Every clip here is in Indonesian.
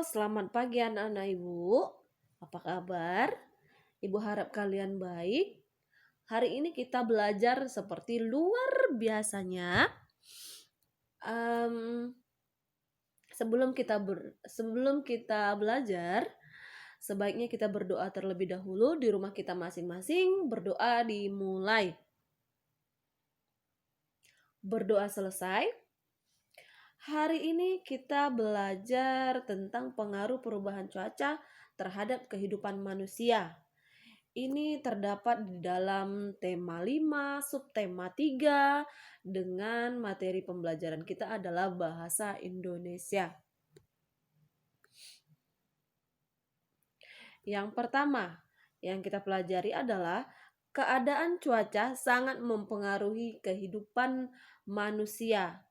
Selamat pagi anak-anak Ibu. Apa kabar? Ibu harap kalian baik. Hari ini kita belajar seperti luar biasanya. Sebelum kita belajar, sebaiknya kita berdoa terlebih dahulu di rumah kita masing-masing. Berdoa dimulai. Berdoa selesai. Hari ini kita belajar tentang pengaruh perubahan cuaca terhadap kehidupan manusia. Ini terdapat di dalam tema 5, subtema 3, dengan materi pembelajaran kita adalah bahasa Indonesia. Yang pertama yang kita pelajari adalah keadaan cuaca sangat mempengaruhi kehidupan manusia.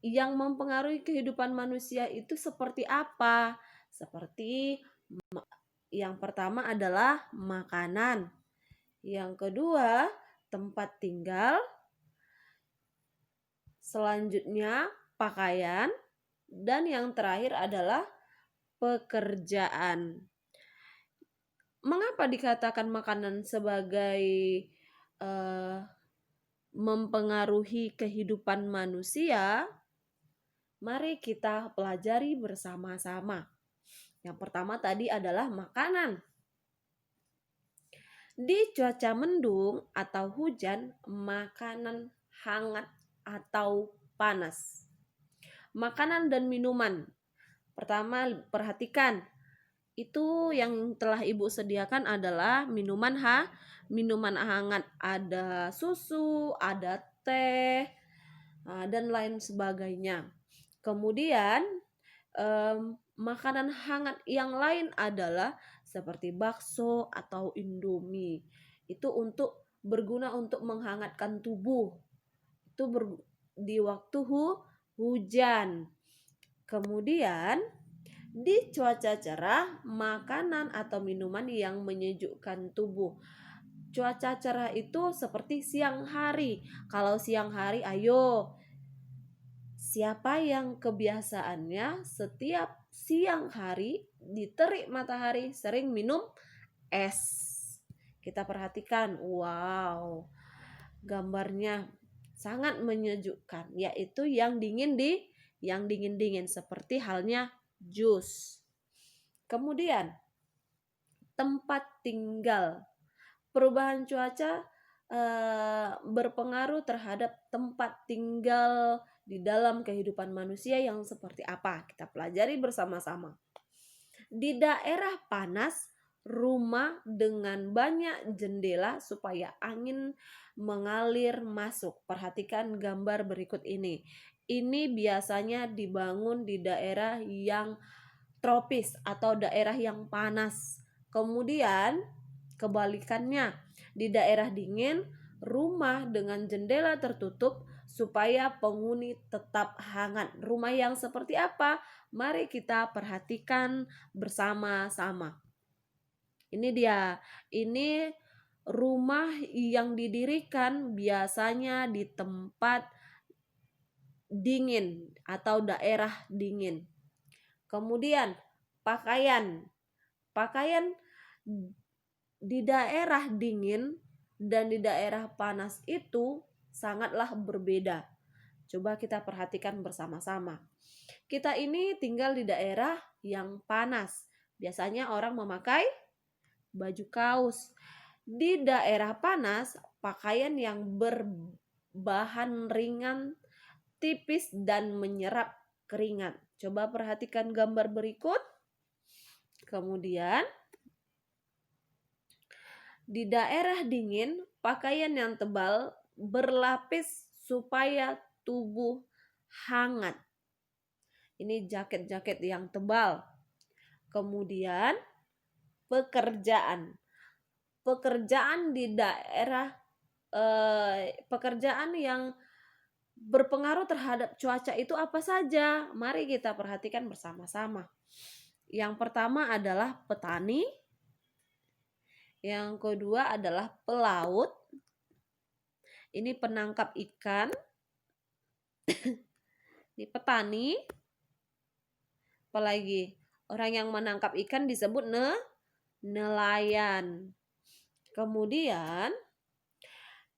Yang mempengaruhi kehidupan manusia itu seperti apa? Seperti yang pertama adalah makanan. Yang kedua, tempat tinggal. Selanjutnya, pakaian. Dan yang terakhir adalah pekerjaan. Mengapa dikatakan makanan sebagai mempengaruhi kehidupan manusia? Mari kita pelajari bersama-sama. Yang pertama tadi adalah makanan. Di cuaca mendung atau hujan, makanan hangat atau panas. Makanan dan minuman. Pertama, perhatikan. Itu yang telah Ibu sediakan adalah minuman hangat. Ada susu, ada teh, dan lain sebagainya. Kemudian makanan hangat yang lain adalah seperti bakso atau indomie. Itu berguna untuk menghangatkan tubuh. Itu di waktu hujan. Kemudian di cuaca cerah, makanan atau minuman yang menyejukkan tubuh. Cuaca cerah itu seperti siang hari. Kalau siang hari, ayo, siapa yang kebiasaannya setiap siang hari di terik matahari sering minum es? Kita perhatikan, wow, gambarnya sangat menyejukkan, yaitu yang dingin seperti halnya jus. Kemudian tempat tinggal. Perubahan cuaca berpengaruh terhadap tempat tinggal di dalam kehidupan manusia yang seperti apa? Kita pelajari bersama-sama. Di daerah panas, rumah dengan banyak jendela supaya angin mengalir masuk. Perhatikan gambar berikut ini. Ini biasanya dibangun di daerah yang tropis atau daerah yang panas. Kemudian kebalikannya, di daerah dingin, rumah dengan jendela tertutup supaya penghuni tetap hangat. Rumah yang seperti apa? Mari kita perhatikan bersama-sama. Ini dia. Ini rumah yang didirikan biasanya di tempat dingin atau daerah dingin. Kemudian pakaian. Pakaian di daerah dingin dan di daerah panas itu sangatlah berbeda. Coba kita perhatikan bersama-sama. Kita ini tinggal di daerah yang panas. Biasanya orang memakai baju kaos. Di daerah panas, pakaian yang berbahan ringan, tipis, dan menyerap keringat. Coba perhatikan gambar berikut. Kemudian di daerah dingin, pakaian yang tebal berlapis supaya tubuh hangat. Ini jaket-jaket yang tebal. Kemudian pekerjaan. Pekerjaan di daerah pekerjaan yang berpengaruh terhadap cuaca itu apa saja? Mari kita perhatikan bersama-sama. Yang pertama adalah petani. Yang kedua adalah pelaut. Ini penangkap ikan. Ini petani. Apalagi orang yang menangkap ikan disebut nelayan. Kemudian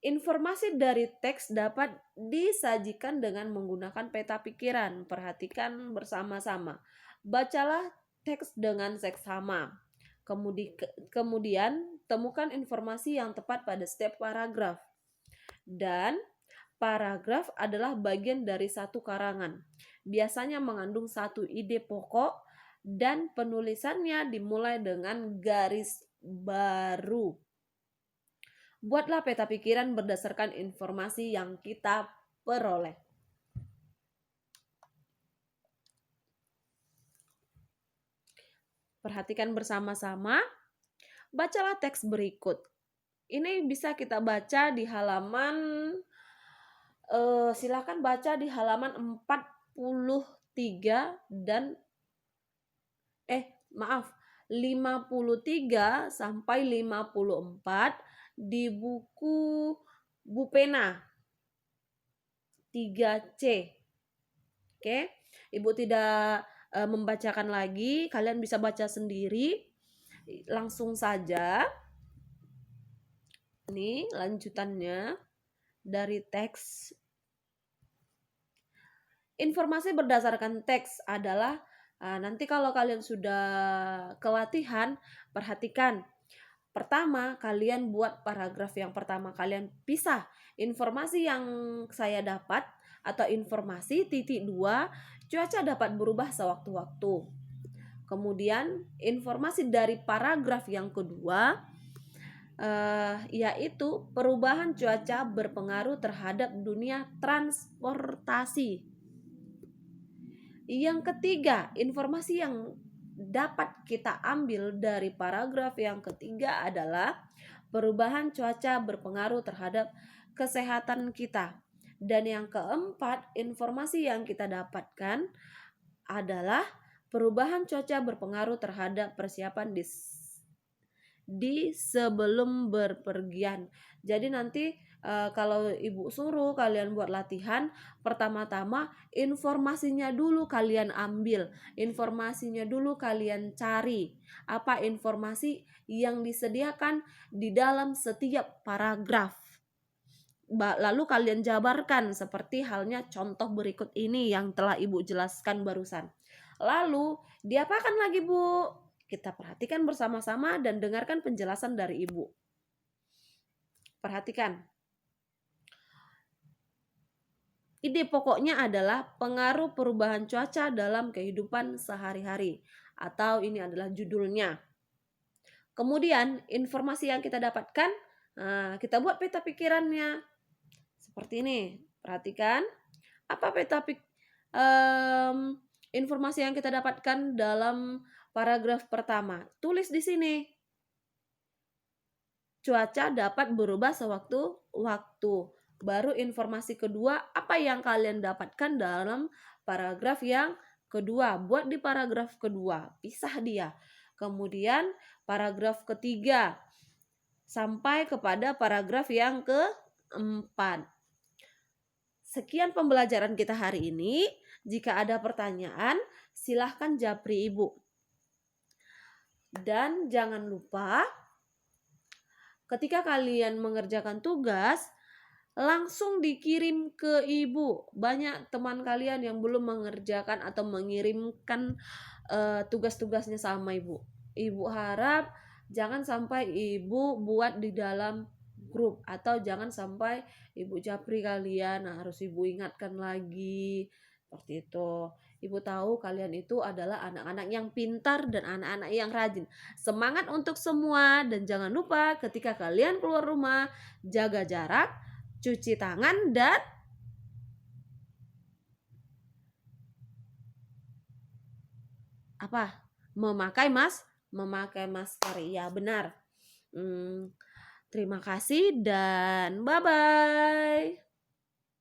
informasi dari teks dapat disajikan dengan menggunakan peta pikiran. Perhatikan bersama-sama. Bacalah teks dengan seksama. Kemudian temukan informasi yang tepat pada setiap paragraf. Dan paragraf adalah bagian dari satu karangan. Biasanya mengandung satu ide pokok dan penulisannya dimulai dengan garis baru. Buatlah peta pikiran berdasarkan informasi yang kita peroleh. Perhatikan bersama-sama. Bacalah teks berikut. Ini bisa kita baca di halaman silakan baca di halaman 43 dan 53 sampai 54 di buku Bupena 3C. Oke, Ibu tidak membacakan lagi, kalian bisa baca sendiri. Langsung saja. Ini lanjutannya dari teks. Informasi berdasarkan teks adalah nanti kalau kalian sudah kelatihan, perhatikan. Pertama, kalian buat paragraf yang pertama, kalian pisah informasi yang saya dapat atau informasi titik 2, cuaca dapat berubah sewaktu-waktu. Kemudian informasi dari paragraf yang kedua yaitu perubahan cuaca berpengaruh terhadap dunia transportasi. Yang ketiga, informasi yang dapat kita ambil dari paragraf yang ketiga adalah perubahan cuaca berpengaruh terhadap kesehatan kita. Dan yang keempat, informasi yang kita dapatkan adalah perubahan cuaca berpengaruh terhadap persiapan di sebelum berpergian. Jadi nanti kalau Ibu suruh kalian buat latihan, pertama-tama informasinya dulu kalian ambil, informasinya dulu kalian cari. Apa informasi yang disediakan di dalam setiap paragraf. Lalu kalian jabarkan seperti halnya contoh berikut ini yang telah Ibu jelaskan barusan. Lalu diapakan lagi, Bu? Kita perhatikan bersama-sama dan dengarkan penjelasan dari Ibu. Perhatikan. Ide pokoknya adalah pengaruh perubahan cuaca dalam kehidupan sehari-hari. Atau ini adalah judulnya. Kemudian informasi yang kita dapatkan, kita buat peta pikirannya. Seperti ini. Perhatikan. Apa informasi yang kita dapatkan dalam paragraf pertama? Tulis di sini. Cuaca dapat berubah sewaktu-waktu. Baru informasi kedua, apa yang kalian dapatkan dalam paragraf yang kedua? Buat di paragraf kedua, pisah dia. Kemudian paragraf ketiga sampai kepada paragraf yang keempat. Sekian pembelajaran kita hari ini. Jika ada pertanyaan, silahkan japri Ibu. Dan jangan lupa, ketika kalian mengerjakan tugas, langsung dikirim ke Ibu. Banyak teman kalian yang belum mengerjakan atau mengirimkan tugas-tugasnya sama Ibu. Ibu harap jangan sampai Ibu buat di dalam grup, atau jangan sampai Ibu japri kalian, harus Ibu ingatkan lagi. Seperti itu. Ibu tahu kalian itu adalah anak-anak yang pintar dan anak-anak yang rajin. Semangat untuk semua, dan jangan lupa ketika kalian keluar rumah, jaga jarak, cuci tangan, dan memakai masker. Ya, benar. Terima kasih dan bye-bye.